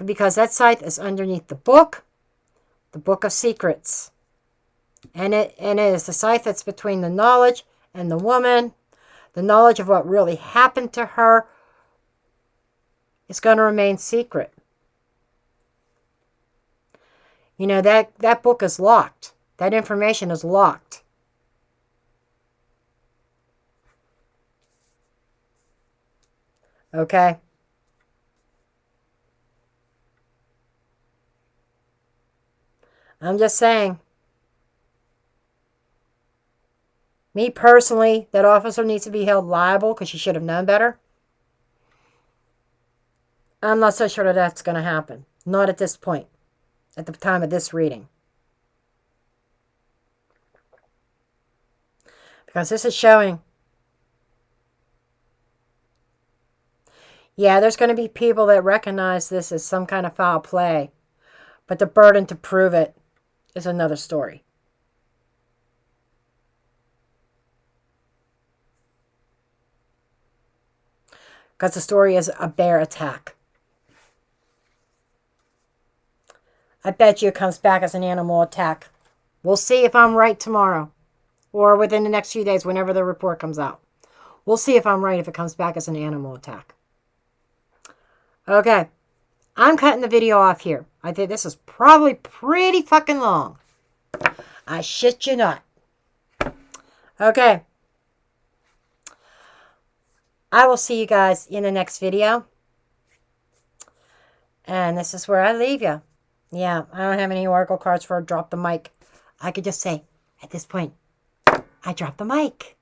because that scythe is underneath the book of secrets. And it is the scythe that's between the knowledge and the woman. The knowledge of what really happened to her is going to remain secret. That book is locked. That information is locked. Okay? I'm just saying. Me personally, that officer needs to be held liable because she should have known better. I'm not so sure that that's going to happen. Not at this point. At the time of this reading. Because this is showing. Yeah, there's going to be people that recognize this as some kind of foul play. But the burden to prove it is another story. Because the story is a bear attack. I bet you it comes back as an animal attack. We'll see if I'm right tomorrow. Or within the next few days, whenever the report comes out. We'll see if I'm right if it comes back as an animal attack. Okay. I'm cutting the video off here. I think this is probably pretty fucking long. I shit you not. Okay. I will see you guys in the next video. And this is where I leave you. Yeah, I don't have any oracle cards for Drop the Mic. I could just say, at this point, I dropped the mic.